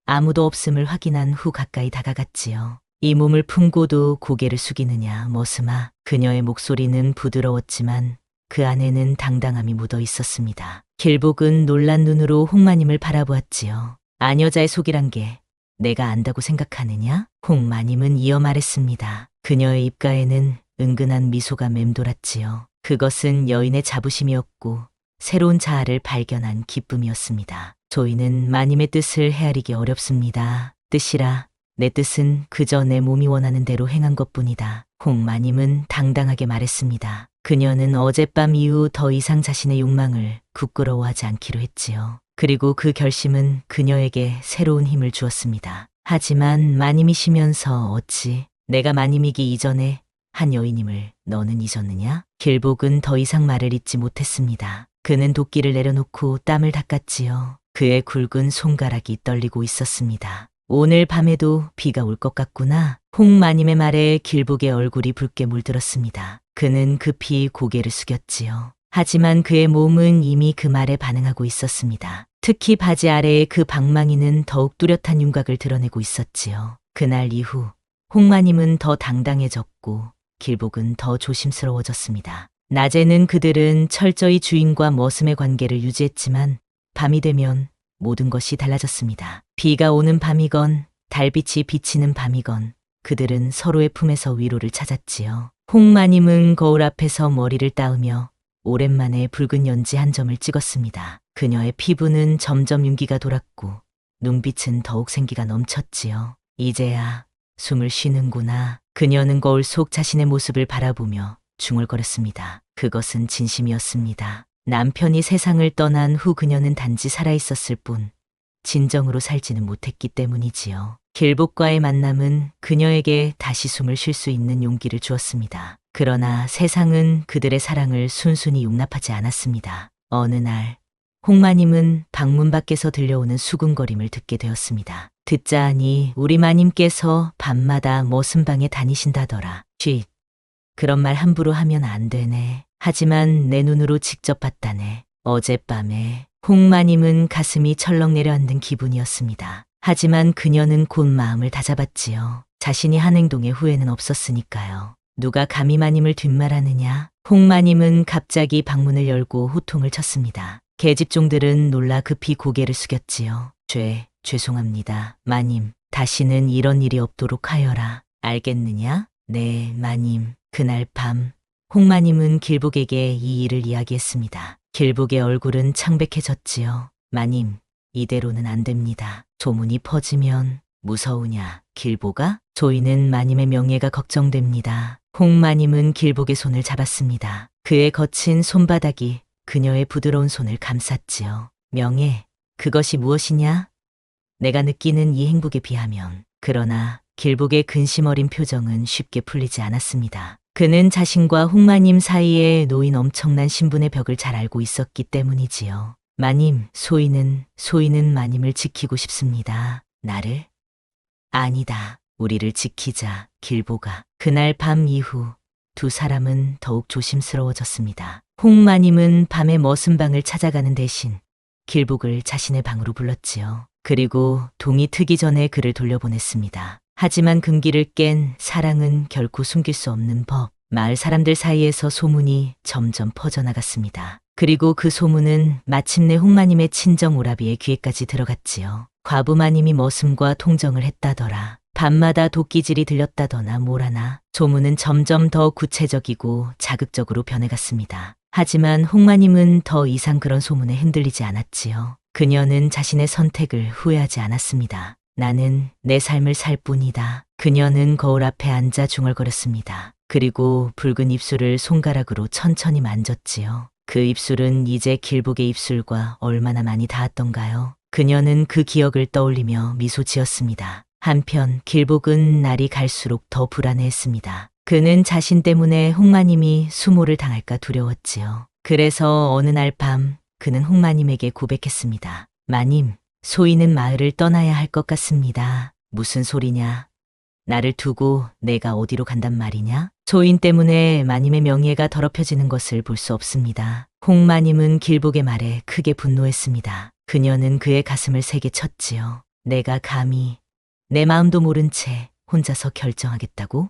아무도 없음을 확인한 후 가까이 다가갔지요. 이 몸을 품고도 고개를 숙이느냐, 머스마. 그녀의 목소리는 부드러웠지만 그 안에는 당당함이 묻어 있었습니다. 길복은 놀란 눈으로 홍마님을 바라보았지요. 아녀자의 속이란 게 내가 안다고 생각하느냐? 홍마님은 이어 말했습니다. 그녀의 입가에는 은근한 미소가 맴돌았지요. 그것은 여인의 자부심이었고 새로운 자아를 발견한 기쁨이었습니다. 저희는 마님의 뜻을 헤아리기 어렵습니다. 뜻이라 내 뜻은 그저 내 몸이 원하는 대로 행한 것뿐이다. 홍마님은 당당하게 말했습니다. 그녀는 어젯밤 이후 더 이상 자신의 욕망을 부끄러워하지 않기로 했지요. 그리고 그 결심은 그녀에게 새로운 힘을 주었습니다. 하지만 마님이시면서 어찌 내가 마님이기 이전에 한 여인임을 너는 잊었느냐? 길복은 더 이상 말을 잇지 못했습니다. 그는 도끼를 내려놓고 땀을 닦았지요. 그의 굵은 손가락이 떨리고 있었습니다. 오늘 밤에도 비가 올 것 같구나. 홍마님의 말에 길복의 얼굴이 붉게 물들었습니다. 그는 급히 고개를 숙였지요. 하지만 그의 몸은 이미 그 말에 반응하고 있었습니다. 특히 바지 아래의 그 방망이는 더욱 뚜렷한 윤곽을 드러내고 있었지요. 그날 이후 홍마님은 더 당당해졌고 길복은 더 조심스러워졌습니다. 낮에는 그들은 철저히 주인과 머슴의 관계를 유지했지만 밤이 되면 모든 것이 달라졌습니다. 비가 오는 밤이건 달빛이 비치는 밤이건 그들은 서로의 품에서 위로를 찾았지요. 홍마님은 거울 앞에서 머리를 따으며 오랜만에 붉은 연지 한 점을 찍었습니다. 그녀의 피부는 점점 윤기가 돌았고 눈빛은 더욱 생기가 넘쳤지요. 이제야 숨을 쉬는구나. 그녀는 거울 속 자신의 모습을 바라보며 중얼거렸습니다. 그것은 진심이었습니다. 남편이 세상을 떠난 후 그녀는 단지 살아있었을 뿐 진정으로 살지는 못했기 때문이지요. 길복과의 만남은 그녀에게 다시 숨을 쉴 수 있는 용기를 주었습니다. 그러나 세상은 그들의 사랑을 순순히 용납하지 않았습니다. 어느 날 홍마님은 방문 밖에서 들려오는 수군거림을 듣게 되었습니다. 듣자 하니 우리 마님께서 밤마다 머슴방에 다니신다더라. 쉿. 그런 말 함부로 하면 안 되네. 하지만 내 눈으로 직접 봤다네. 어젯밤에 홍마님은 가슴이 철렁 내려앉는 기분이었습니다. 하지만 그녀는 곧 마음을 다잡았지요. 자신이 한 행동에 후회는 없었으니까요. 누가 감히 마님을 뒷말하느냐? 홍마님은 갑자기 방문을 열고 호통을 쳤습니다. 계집종들은 놀라 급히 고개를 숙였지요. 죄송합니다. 마님, 다시는 이런 일이 없도록 하여라. 알겠느냐? 네, 마님. 그날 밤 홍마님은 길복에게 이 일을 이야기했습니다. 길복의 얼굴은 창백해졌지요. 마님, 이대로는 안 됩니다. 소문이 퍼지면 무서우냐, 길복아? 저희는 마님의 명예가 걱정됩니다. 홍마님은 길복의 손을 잡았습니다. 그의 거친 손바닥이 그녀의 부드러운 손을 감쌌지요. 명예, 그것이 무엇이냐? 내가 느끼는 이 행복에 비하면. 그러나 길복의 근심 어린 표정은 쉽게 풀리지 않았습니다. 그는 자신과 홍마님 사이에 놓인 엄청난 신분의 벽을 잘 알고 있었기 때문이지요. 마님, 소인은 마님을 지키고 싶습니다. 나를? 아니다. 우리를 지키자, 길복아. 그날 밤 이후 두 사람은 더욱 조심스러워졌습니다. 홍마님은 밤에 머슴방을 찾아가는 대신 길복을 자신의 방으로 불렀지요. 그리고 동이 트기 전에 그를 돌려보냈습니다. 하지만 금기를 깬 사랑은 결코 숨길 수 없는 법. 마을 사람들 사이에서 소문이 점점 퍼져나갔습니다. 그리고 그 소문은 마침내 홍마님의 친정 오라비의 귀에까지 들어갔지요. 과부마님이 머슴과 통정을 했다더라. 밤마다 도끼질이 들렸다더나 뭐라나 소문은 점점 더 구체적이고 자극적으로 변해갔습니다. 하지만 홍마님은 더 이상 그런 소문에 흔들리지 않았지요. 그녀는 자신의 선택을 후회하지 않았습니다. 나는 내 삶을 살 뿐이다. 그녀는 거울 앞에 앉아 중얼거렸습니다. 그리고 붉은 입술을 손가락으로 천천히 만졌지요. 그 입술은 이제 길복의 입술과 얼마나 많이 닿았던가요? 그녀는 그 기억을 떠올리며 미소 지었습니다. 한편 길복은 날이 갈수록 더 불안해했습니다. 그는 자신 때문에 홍마님이 수모를 당할까 두려웠지요. 그래서 어느 날 밤 그는 홍마님에게 고백했습니다. 마님, 소희는 마을을 떠나야 할 것 같습니다. 무슨 소리냐? 나를 두고 내가 어디로 간단 말이냐? 소인 때문에 마님의 명예가 더럽혀지는 것을 볼 수 없습니다. 홍마님은 길복의 말에 크게 분노했습니다. 그녀는 그의 가슴을 세게 쳤지요. 내가 감히 내 마음도 모른 채 혼자서 결정하겠다고?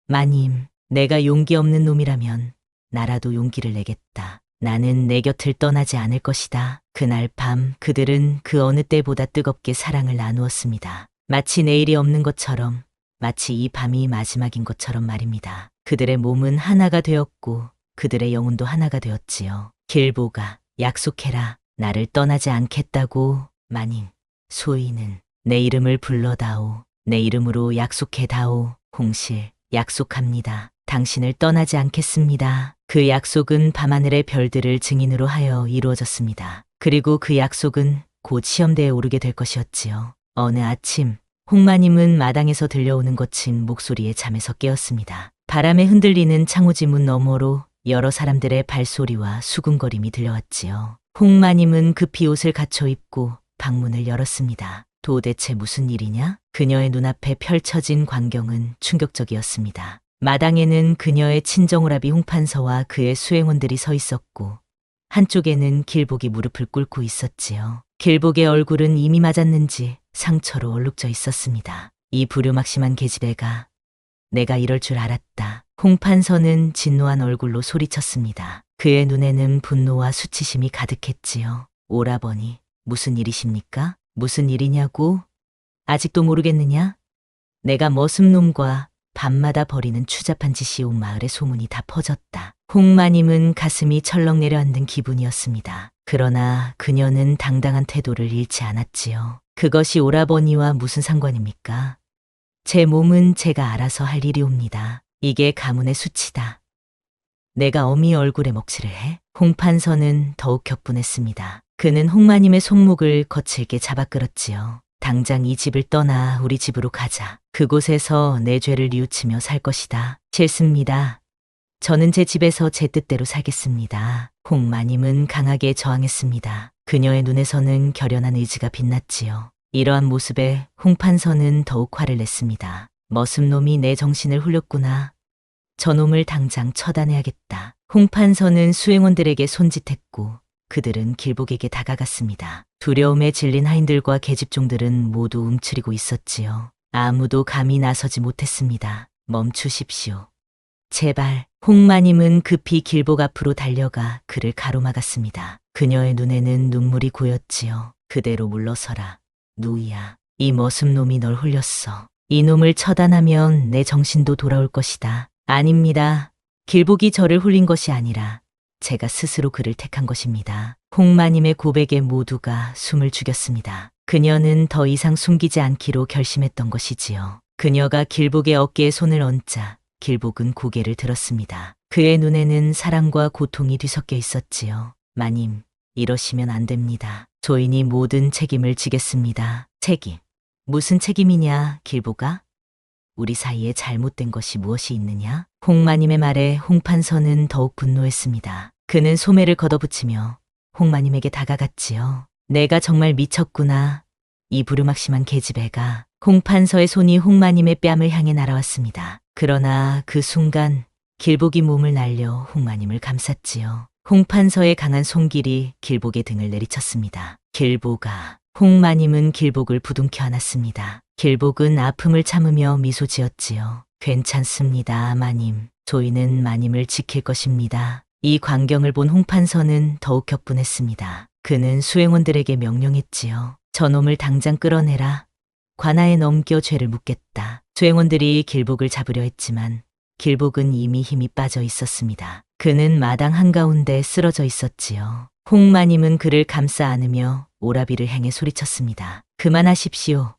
마님, 내가 용기 없는 놈이라면 나라도 용기를 내겠다. 나는 내 곁을 떠나지 않을 것이다. 그날 밤 그들은 그 어느 때보다 뜨겁게 사랑을 나누었습니다. 마치 내일이 없는 것처럼, 마치 이 밤이 마지막인 것처럼 말입니다. 그들의 몸은 하나가 되었고 그들의 영혼도 하나가 되었지요. 길보가 약속해라. 나를 떠나지 않겠다고. 마님, 소희는 내 이름을 불러다오. 내 이름으로 약속해다오. 홍실, 약속합니다. 당신을 떠나지 않겠습니다. 그 약속은 밤하늘의 별들을 증인으로 하여 이루어졌습니다. 그리고 그 약속은 곧 시험대에 오르게 될 것이었지요. 어느 아침 홍마님은 마당에서 들려오는 거친 목소리에 잠에서 깨었습니다. 바람에 흔들리는 창호지 문 너머로 여러 사람들의 발소리와 수군거림이 들려왔지요. 홍마님은 급히 옷을 갖춰 입고 방문을 열었습니다. 도대체 무슨 일이냐? 그녀의 눈앞에 펼쳐진 광경은 충격적이었습니다. 마당에는 그녀의 친정오라비 홍판서와 그의 수행원들이 서 있었고 한쪽에는 길복이 무릎을 꿇고 있었지요. 길복의 얼굴은 이미 맞았는지 상처로 얼룩져 있었습니다. 이 불효막심한 계집애가, 내가 이럴 줄 알았다. 홍판서는 진노한 얼굴로 소리쳤습니다. 그의 눈에는 분노와 수치심이 가득했지요. 오라버니, 무슨 일이십니까? 무슨 일이냐고? 아직도 모르겠느냐? 내가 머슴놈과 밤마다 벌이는 추잡한 짓이 온 마을에 소문이 다 퍼졌다. 홍마님은 가슴이 철렁 내려앉는 기분이었습니다. 그러나 그녀는 당당한 태도를 잃지 않았지요. 그것이 오라버니와 무슨 상관입니까? 제 몸은 제가 알아서 할 일이옵니다. 이게 가문의 수치다. 내가 어미 얼굴에 먹칠을 해? 홍판서는 더욱 격분했습니다. 그는 홍마님의 손목을 거칠게 잡아 끌었지요. 당장 이 집을 떠나 우리 집으로 가자. 그곳에서 내 죄를 뉘우치며 살 것이다. 싫습니다. 저는 제 집에서 제 뜻대로 살겠습니다. 홍마님은 강하게 저항했습니다. 그녀의 눈에서는 결연한 의지가 빛났지요. 이러한 모습에 홍판서는 더욱 화를 냈습니다. 머슴놈이 내 정신을 훌렸구나. 저놈을 당장 처단해야겠다. 홍판서는 수행원들에게 손짓했고 그들은 길복에게 다가갔습니다. 두려움에 질린 하인들과 계집종들은 모두 움츠리고 있었지요. 아무도 감히 나서지 못했습니다. 멈추십시오. 제발. 홍마님은 급히 길복 앞으로 달려가 그를 가로막았습니다. 그녀의 눈에는 눈물이 고였지요. 그대로 물러서라. 누이야, 이 머슴놈이 널 홀렸어. 이 놈을 처단하면 내 정신도 돌아올 것이다. 아닙니다. 길복이 저를 홀린 것이 아니라 제가 스스로 그를 택한 것입니다. 홍마님의 고백에 모두가 숨을 죽였습니다. 그녀는 더 이상 숨기지 않기로 결심했던 것이지요. 그녀가 길복의 어깨에 손을 얹자 길복은 고개를 들었습니다. 그의 눈에는 사랑과 고통이 뒤섞여 있었지요. 마님, 이러시면 안 됩니다. 조인이 모든 책임을 지겠습니다. 책임? 무슨 책임이냐, 길복아? 우리 사이에 잘못된 것이 무엇이 있느냐? 홍마님의 말에 홍판서는 더욱 분노했습니다. 그는 소매를 걷어붙이며 홍마님에게 다가갔지요. 내가 정말 미쳤구나. 이 부르막심한 계집애가. 홍판서의 손이 홍마님의 뺨을 향해 날아왔습니다. 그러나 그 순간 길복이 몸을 날려 홍마님을 감쌌지요. 홍판서의 강한 손길이 길복의 등을 내리쳤습니다. 길복아. 홍마님은 길복을 부둥켜 안았습니다. 길복은 아픔을 참으며 미소 지었지요. 괜찮습니다, 마님. 저희는 마님을 지킬 것입니다. 이 광경을 본 홍판서는 더욱 격분했습니다. 그는 수행원들에게 명령했지요. 저놈을 당장 끌어내라. 관아에 넘겨 죄를 묻겠다. 수행원들이 길복을 잡으려 했지만 길복은 이미 힘이 빠져 있었습니다. 그는 마당 한가운데 쓰러져 있었지요. 홍마님은 그를 감싸 안으며 오라비를 행해 소리쳤습니다. 그만하십시오.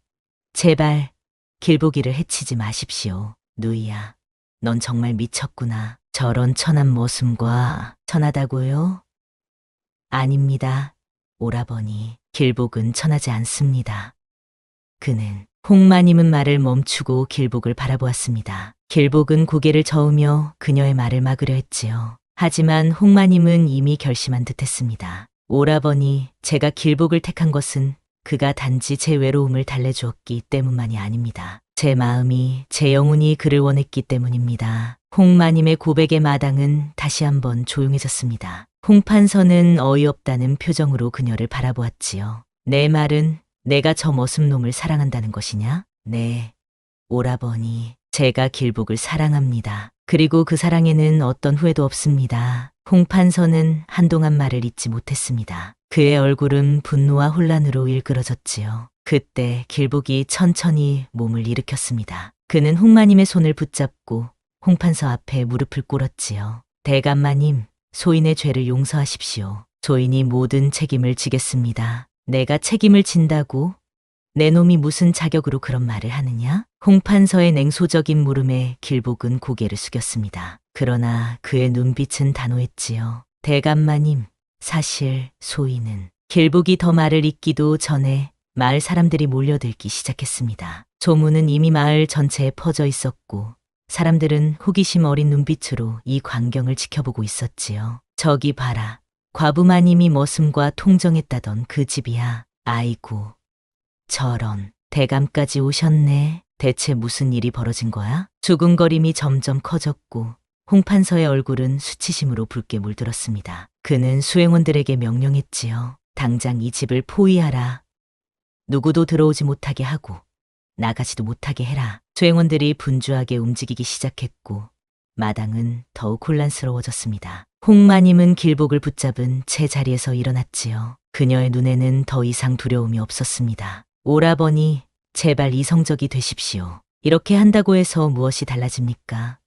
제발 길복이를 해치지 마십시오. 누이야, 넌 정말 미쳤구나. 저런 천한 모습과 천하다고요? 아닙니다. 오라버니, 길복은 천하지 않습니다. 그는 홍마님은 말을 멈추고 길복을 바라보았습니다. 길복은 고개를 저으며 그녀의 말을 막으려 했지요. 하지만 홍마님은 이미 결심한 듯했습니다. 오라버니, 제가 길복을 택한 것은 그가 단지 제 외로움을 달래주었기 때문만이 아닙니다. 제 마음이, 제 영혼이 그를 원했기 때문입니다. 홍마님의 고백의 마당은 다시 한번 조용해졌습니다. 홍판서는 어이없다는 표정으로 그녀를 바라보았지요. 내 말은 내가 저 머슴놈을 사랑한다는 것이냐? 네, 오라버니, 제가 길복을 사랑합니다. 그리고 그 사랑에는 어떤 후회도 없습니다. 홍판서는 한동안 말을 잇지 못했습니다. 그의 얼굴은 분노와 혼란으로 일그러졌지요. 그때 길복이 천천히 몸을 일으켰습니다. 그는 홍마님의 손을 붙잡고 홍판서 앞에 무릎을 꿇었지요. 대감마님, 소인의 죄를 용서하십시오. 소인이 모든 책임을 지겠습니다. 내가 책임을 진다고? 내 놈이 무슨 자격으로 그런 말을 하느냐? 홍판서의 냉소적인 물음에 길복은 고개를 숙였습니다. 그러나 그의 눈빛은 단호했지요. 대감마님, 사실 소인은 길복이 더 말을 잇기도 전에 마을 사람들이 몰려들기 시작했습니다. 소문은 이미 마을 전체에 퍼져 있었고 사람들은 호기심 어린 눈빛으로 이 광경을 지켜보고 있었지요. 저기 봐라. 과부마님이 머슴과 통정했다던 그 집이야. 아이고, 저런, 대감까지 오셨네. 대체 무슨 일이 벌어진 거야? 두근거림이 점점 커졌고 홍판서의 얼굴은 수치심으로 붉게 물들었습니다. 그는 수행원들에게 명령했지요. 당장 이 집을 포위하라. 누구도 들어오지 못하게 하고 나가지도 못하게 해라. 수행원들이 분주하게 움직이기 시작했고 마당은 더욱 혼란스러워졌습니다. 홍마님은 길복을 붙잡은 채 자리에서 일어났지요. 그녀의 눈에는 더 이상 두려움이 없었습니다. 오라버니, 제발 이성적이 되십시오. 이렇게 한다고 해서 무엇이 달라집니까?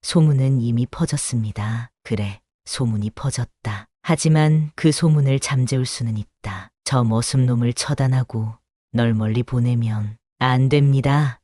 소문은 이미 퍼졌습니다. 그래, 소문이 퍼졌다. 하지만 그 소문을 잠재울 수는 있다. 저 머슴놈을 처단하고 널 멀리 보내면 안 됩니다.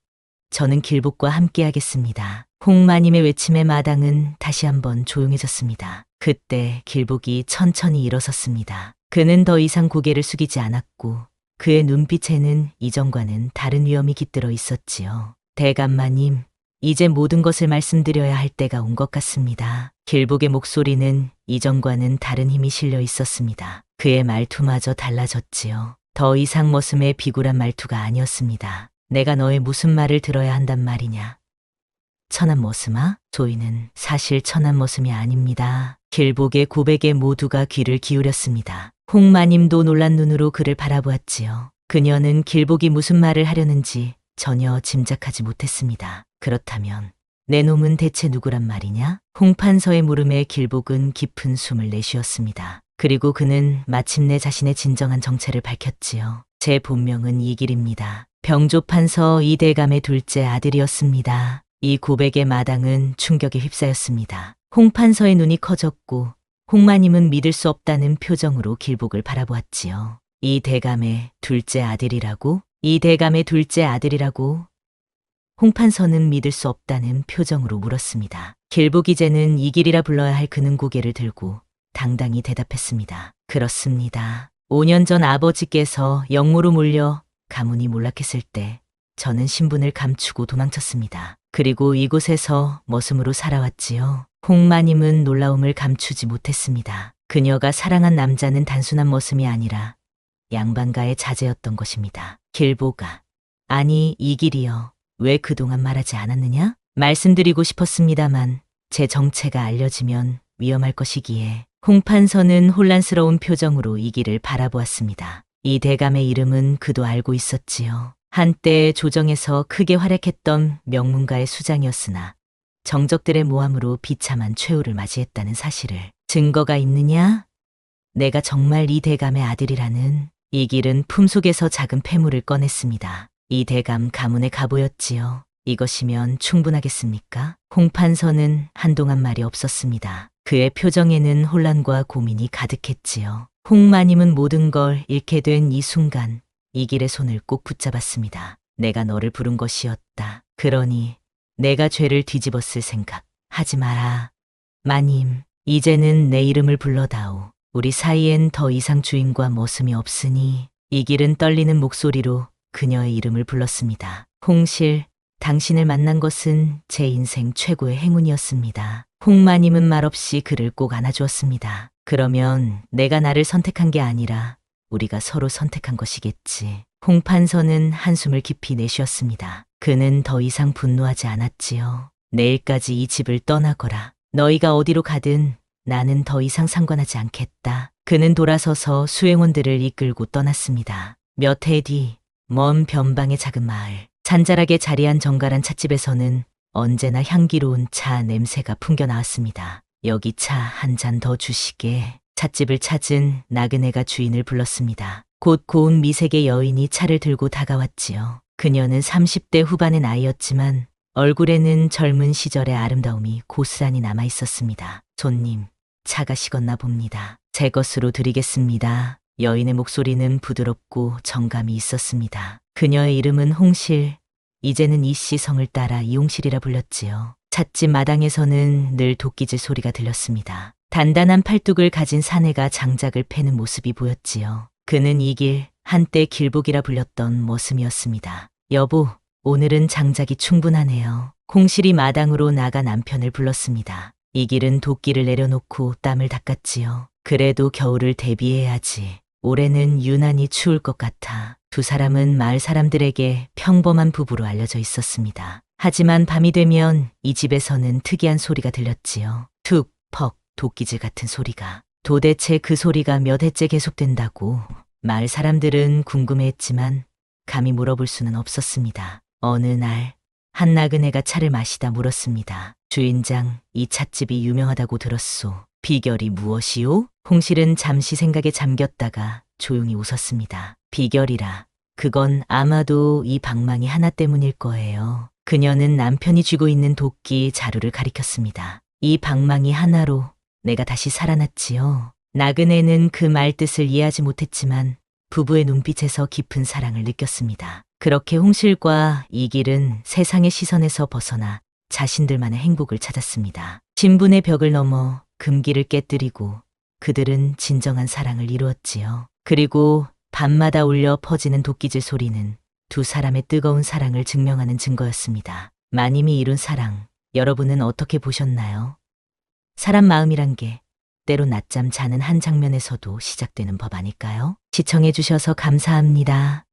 저는 길복과 함께하겠습니다. 홍마님의 외침에 마당은 다시 한번 조용해졌습니다. 그때 길복이 천천히 일어섰습니다. 그는 더 이상 고개를 숙이지 않았고 그의 눈빛에는 이전과는 다른 위험이 깃들어 있었지요. 대감마님, 이제 모든 것을 말씀드려야 할 때가 온 것 같습니다. 길복의 목소리는 이전과는 다른 힘이 실려 있었습니다. 그의 말투마저 달라졌지요. 더 이상 머슴의 비굴한 말투가 아니었습니다. 내가 너의 무슨 말을 들어야 한단 말이냐? 천한 머슴아? 소인은 사실 천한 머슴이 아닙니다. 길복의 고백에 모두가 귀를 기울였습니다. 홍마님도 놀란 눈으로 그를 바라보았지요. 그녀는 길복이 무슨 말을 하려는지 전혀 짐작하지 못했습니다. 그렇다면 내 놈은 대체 누구란 말이냐? 홍판서의 물음에 길복은 깊은 숨을 내쉬었습니다. 그리고 그는 마침내 자신의 진정한 정체를 밝혔지요. 제 본명은 이길입니다. 병조판서 이대감의 둘째 아들이었습니다. 이 고백의 마당은 충격에 휩싸였습니다. 홍판서의 눈이 커졌고 홍마님은 믿을 수 없다는 표정으로 길복을 바라보았지요. 이 대감의 둘째 아들이라고? 이 대감의 둘째 아들이라고? 홍판서는 믿을 수 없다는 표정으로 물었습니다. 길복 이제는 이길이라 불러야 할 그는 고개를 들고 당당히 대답했습니다. 그렇습니다. 5년 전 아버지께서 영모로 몰려 가문이 몰락했을 때 저는 신분을 감추고 도망쳤습니다. 그리고 이곳에서 머슴으로 살아왔지요. 홍마님은 놀라움을 감추지 못했습니다. 그녀가 사랑한 남자는 단순한 머슴이 아니라 양반가의 자제였던 것입니다. 길보가, 아니 이길이여, 왜 그동안 말하지 않았느냐? 말씀드리고 싶었습니다만 제 정체가 알려지면 위험할 것이기에. 홍판서는 혼란스러운 표정으로 이길을 바라보았습니다. 이 대감의 이름은 그도 알고 있었지요. 한때 조정에서 크게 활약했던 명문가의 수장이었으나 정적들의 모함으로 비참한 최후를 맞이했다는 사실을. 증거가 있느냐? 내가 정말 이 대감의 아들이라는. 이길은 품속에서 작은 폐물을 꺼냈습니다. 이 대감 가문의 가보였지요. 이것이면 충분하겠습니까? 홍 판서는 한동안 말이 없었습니다. 그의 표정에는 혼란과 고민이 가득했지요. 홍마님은 모든 걸 잃게 된 이 순간 이길의 손을 꼭 붙잡았습니다. 내가 너를 부른 것이었다. 그러니 내가 죄를 뒤집었을 생각 하지 마라. 마님, 이제는 내 이름을 불러다오. 우리 사이엔 더 이상 주인과 머슴이 없으니. 이길은 떨리는 목소리로 그녀의 이름을 불렀습니다. 홍실, 당신을 만난 것은 제 인생 최고의 행운이었습니다. 홍마님은 말없이 그를 꼭 안아주었습니다. 그러면 내가 나를 선택한 게 아니라 우리가 서로 선택한 것이겠지. 홍 판서는 한숨을 깊이 내쉬었습니다. 그는 더 이상 분노하지 않았지요. 내일까지 이 집을 떠나거라. 너희가 어디로 가든 나는 더 이상 상관하지 않겠다. 그는 돌아서서 수행원들을 이끌고 떠났습니다. 몇 해 뒤, 먼 변방의 작은 마을, 잔잘하게 자리한 정갈한 찻집에서는 언제나 향기로운 차 냄새가 풍겨 나왔습니다. 여기 차 한 잔 더 주시게. 찻집을 찾은 나그네가 주인을 불렀습니다. 곧 고운 미색의 여인이 차를 들고 다가왔지요. 그녀는 30대 후반의 나이였지만 얼굴에는 젊은 시절의 아름다움이 고스란히 남아 있었습니다. 손님, 차가 식었나 봅니다. 제 것으로 드리겠습니다. 여인의 목소리는 부드럽고 정감이 있었습니다. 그녀의 이름은 홍실, 이제는 이씨 성을 따라 이홍실이라 불렸지요. 찻집 마당에서는 늘 도끼질 소리가 들렸습니다. 단단한 팔뚝을 가진 사내가 장작을 패는 모습이 보였지요. 그는 이 길, 한때 길복이라 불렸던 머슴이었습니다. 여보, 오늘은 장작이 충분하네요. 홍실이 마당으로 나가 남편을 불렀습니다. 이 길은 도끼를 내려놓고 땀을 닦았지요. 그래도 겨울을 대비해야지. 올해는 유난히 추울 것 같아. 두 사람은 마을 사람들에게 평범한 부부로 알려져 있었습니다. 하지만 밤이 되면 이 집에서는 특이한 소리가 들렸지요. 툭, 퍽, 도끼질 같은 소리가. 도대체 그 소리가 몇 해째 계속된다고. 마을 사람들은 궁금해했지만 감히 물어볼 수는 없었습니다. 어느 날, 한 나그네가 차를 마시다 물었습니다. 주인장, 이 찻집이 유명하다고 들었소. 비결이 무엇이오? 홍실은 잠시 생각에 잠겼다가 조용히 웃었습니다. 비결이라. 그건 아마도 이 방망이 하나 때문일 거예요. 그녀는 남편이 쥐고 있는 도끼 자루를 가리켰습니다. 이 방망이 하나로 내가 다시 살아났지요. 나그네는 그 말뜻을 이해하지 못했지만 부부의 눈빛에서 깊은 사랑을 느꼈습니다. 그렇게 홍실과 이길은 세상의 시선에서 벗어나 자신들만의 행복을 찾았습니다. 신분의 벽을 넘어 금기를 깨뜨리고 그들은 진정한 사랑을 이루었지요. 그리고 밤마다 울려 퍼지는 도끼질 소리는 두 사람의 뜨거운 사랑을 증명하는 증거였습니다. 마님이 이룬 사랑, 여러분은 어떻게 보셨나요? 사람 마음이란 게 때론 낮잠 자는 한 장면에서도 시작되는 법 아닐까요? 시청해주셔서 감사합니다.